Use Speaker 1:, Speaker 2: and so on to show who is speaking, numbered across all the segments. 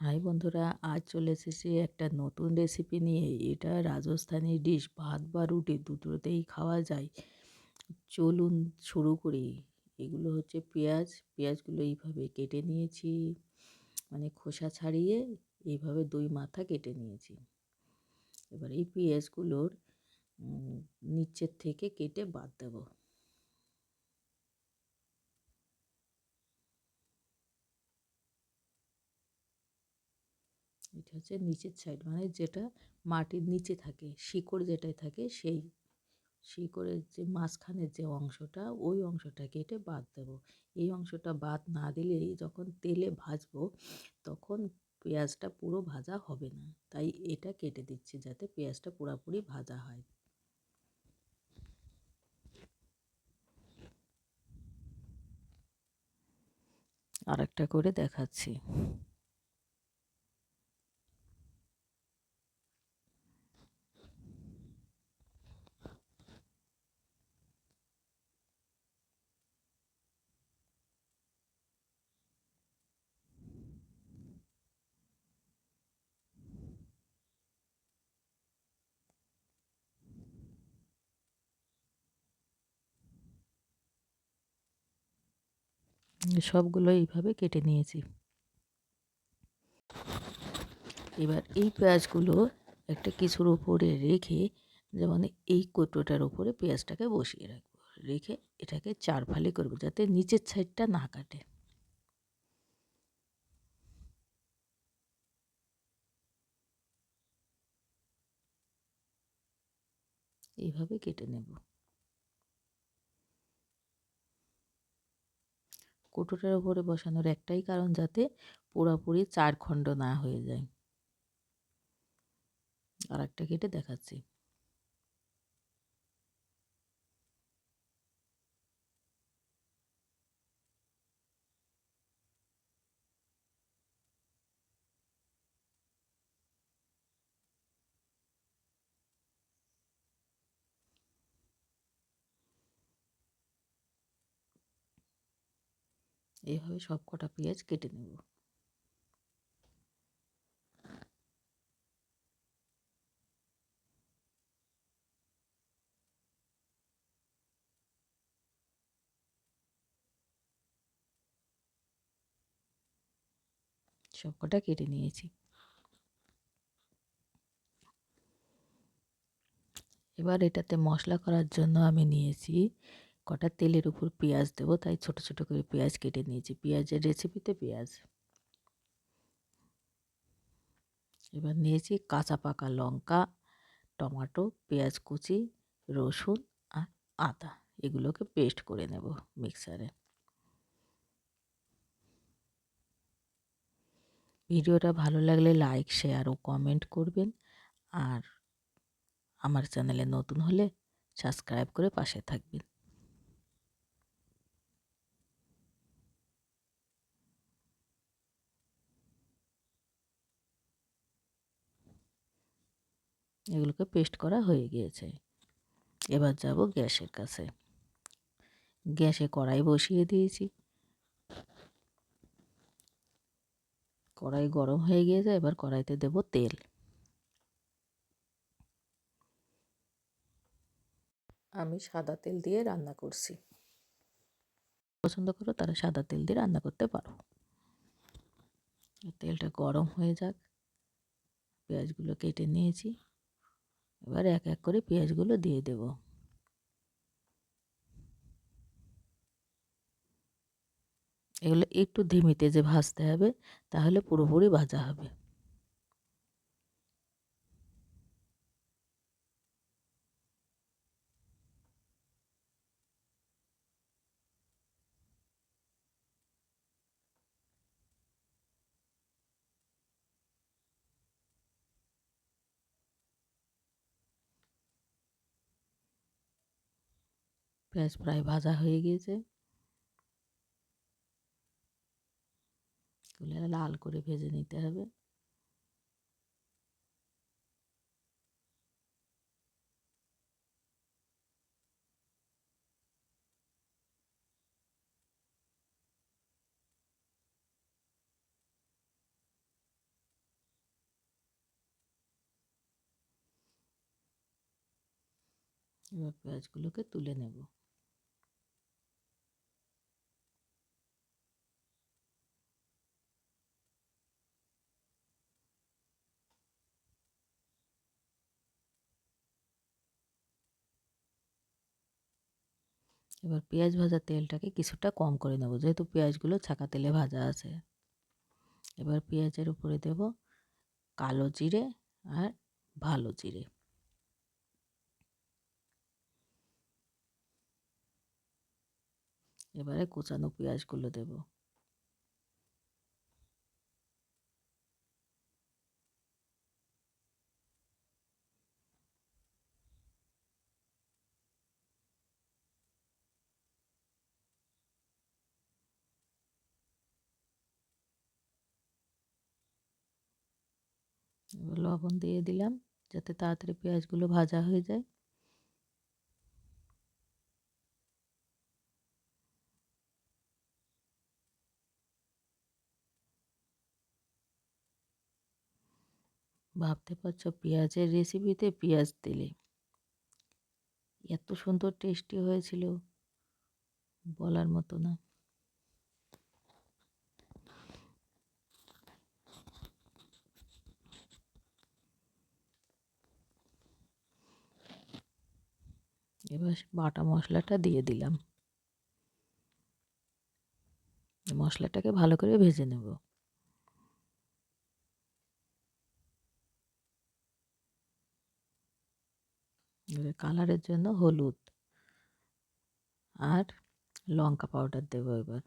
Speaker 1: High বন্ধুরা, আজ চলে এসেছি একটা নতুন রেসিপি নিয়ে। এটা রাজস্থানি ডিশ, ভাত বা রুটি দুটোতেই খাওয়া যায়। চলুন শুরু করি। এগুলো হচ্ছে পেঁয়াজগুলো এইভাবে কেটে নিয়েছি, মানে খোসা ছাড়িয়ে এইভাবে দুই মাথা কেটে নিয়েছি। এবার এই পেঁয়াজগুলোর নিচের থেকে কেটে বাদ দেবো। এটা হচ্ছে নিচের সাইড, মানে যেটা মাটির নিচে থাকে, শিকড় যেটাই থাকে সেই শিকড়ের যে মাঝখানের যে অংশটা, ওই অংশটা কেটে বাদ দেব। এই অংশটা বাদ না দিলেই যখন তেলে ভাজবো তখন পেঁয়াজটা পুরো ভাজা হবে না, তাই এটা কেটে দিচ্ছি যাতে পেঁয়াজটা পুরোপুরি ভাজা হয়। আর একটা করে দেখাচ্ছি। সবগুলো এইভাবে কেটে নিয়েছি। এবার এই পেঁয়াজগুলো একটা কিছুর উপরে রেখে, যেমন এই কৌটোটার উপরে পেঁয়াজটাকে বসিয়ে রাখবো, রেখে এটাকে চার ফালি করবো যাতে নিচের সাইডটা না কাটে। এইভাবে কেটে নেব। কৌটোটার উপরে বসানোর একটাই কারণ, যাতে পুরোপুরি চার খণ্ড না হয়ে যায়। আর একটা কেটে দেখাচ্ছি। এইভাবে সব কটা পেঁয়াজ কেটে নেব। সব কটা কেটে নিয়েছি। এবার এটাতে মশলা করার জন্য আমি নিয়েছি কটা তেলের উপর পেঁয়াজ দেবো, তাই ছোট ছোট করে পেঁয়াজ কেটে নিয়েছি। পেঁয়াজের রেসিপিতে পেঁয়াজ। এবার নিয়েছি কাঁচা পাকা লঙ্কা, টমেটো, পেঁয়াজ কুচি, রসুন আর আদা। এগুলোকে পেস্ট করে নেব মিক্সারে। ভিডিওটা ভালো লাগলে লাইক, শেয়ার ও কমেন্ট করবেন। আর আমার চ্যানেলে নতুন হলে সাবস্ক্রাইব করে পাশে থাকবেন। এগুলোকে পেস্ট করা হয়ে গিয়েছে। এবার যাব গ্যাসের কাছে। গ্যাসে কড়াই বসিয়ে দিয়েছি। কড়াই গরম হয়ে গিয়েছে, এবার কড়াইতে দেব তেল। আমি সাদা তেল দিয়ে রান্না করছি। পছন্দ করো তারা সাদা তেল দিয়ে রান্না করতে পারো। তেলটা গরম হয়ে যাক। পেঁয়াজগুলো কেটে নিয়েছি। এবার এক এক করে পেঁয়াজগুলো দিয়ে দেব। এগুলো একটু ধিমি তেজে ভাজতে হবে, তাহলে পুরোপুরি ভাজা হবে। পেঁয়াজ প্রায় ভাজা হয়ে গিয়েছে। এগুলো লাল করে ভেজে নিতে হবে। এবার পেঁয়াজগুলোকে তুলে নেব। এবার পেঁয়াজ ভাজার তেলটাকে কিছুটা কম করে নেব, যেহেতু পেঁয়াজগুলো ছাকা তেলে ভাজা আছে। এবার পেঁয়াজের উপরে দেব কালো জিরে আর ভালো জিরে। এবারে কুচানো পেঁয়াজগুলো দেব। এবার লবণ দিয়ে দিলাম যাতে তাড়াতাড়ি পেঁয়াজগুলো ভাজা হয়ে যায়। ভাবতে পারছো পেঁয়াজের রেসিপিতে পেঁয়াজ দিলে এত সুন্দর টেস্টি হয়েছিল, বলার মতো না। এবার বাটা মশলাটা দিয়ে দিলাম। মশলাটাকে ভালো করে ভেজে নেব। এবার কালারের জন্য হলুদ আর লঙ্কা পাউডার দেবো। এবার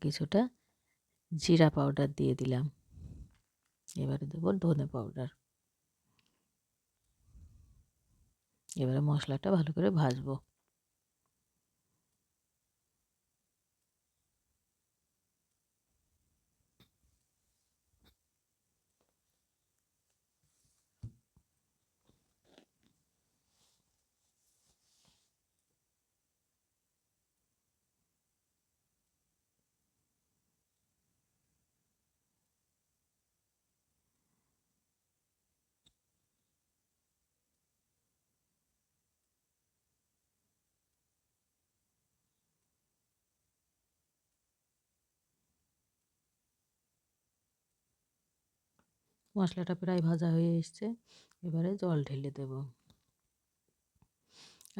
Speaker 1: কিছুটা জিরা পাউডার দিয়ে দিলাম। এবারে দেবো ধনে পাউডার। এবারে মশলাটা ভালো করে ভাজবো। মশলাটা প্রায় ভাজা হয়ে এসছে। এবারে জল ঢেলে দেব।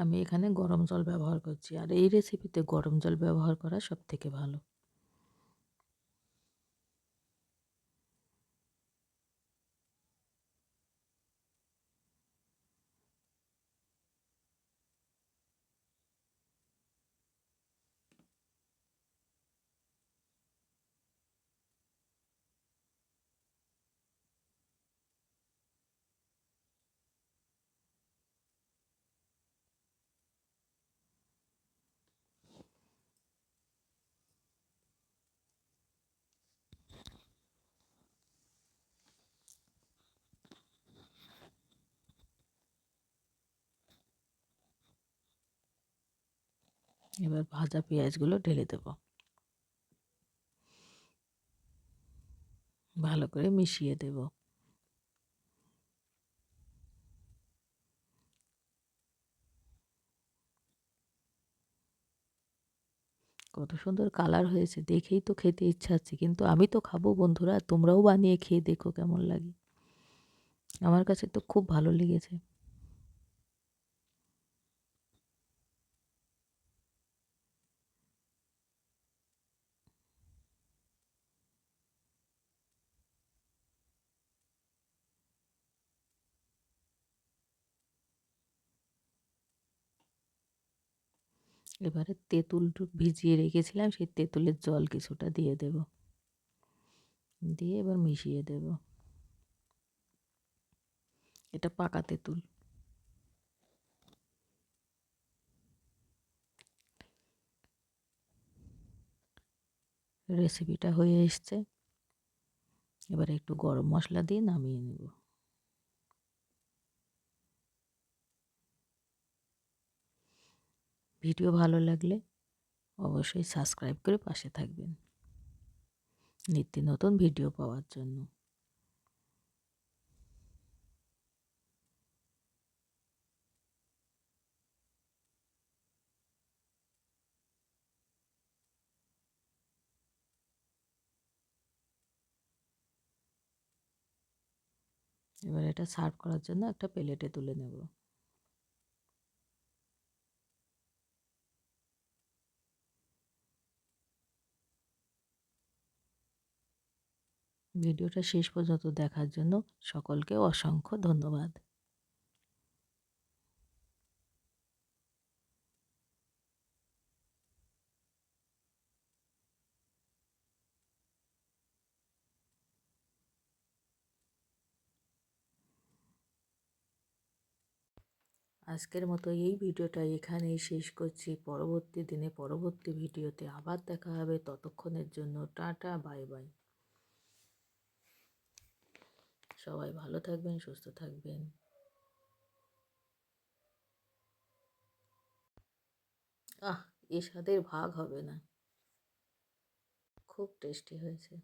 Speaker 1: আমি এখানে গরম জল ব্যবহার করছি, আর এই রেসিপিতে গরম জল ব্যবহার করা সব থেকে ভালো। এবার ভাজা পেঁয়াজগুলো ঢেলে দেব। ভালো করে মিশিয়ে দেব। কত সুন্দর কালার হয়েছে, দেখেই তো খেতে ইচ্ছা হচ্ছে। কিন্তু আমি তো খাবো বন্ধুরা, তোমরাও বানিয়ে খেয়ে দেখো কেমন লাগে। আমার কাছে তো খুব ভালো লেগেছে। এবারে তেঁতুল ভিজিয়ে রেখেছিলাম, সেই তেঁতুলের জল কিছুটা দিয়ে দেব। দিয়ে এবার মিশিয়ে দেব। এটা পাকা তেঁতুল। রেসিপিটা হয়ে এসছে। এবারে একটু গরম মশলা দিয়ে নামিয়ে নেব। ভিডিও ভালো লাগলে অবশ্যই সাবস্ক্রাইব করে পাশে থাকবেন নিত্য নতুন ভিডিও পাওয়ার জন্য। এবার এটা সার্ভ করার জন্য একটা প্লেটে তুলে নেব। ভিডিওটা শেষ পর্যন্ত দেখার জন্য সকলকে অসংখ্য ধন্যবাদ। আজকের মতো এই ভিডিওটা এখানেই শেষ করছি। পরবর্তী দিনে পরবর্তী ভিডিওতে আবার দেখা হবে। ততক্ষণের জন্য টাটা, বাই বাই। সবাই ভালো থাকবেন, সুস্থ থাকবেন। এর স্বাদের ভাগ হবে না। খুব টেস্টি হয়েছে।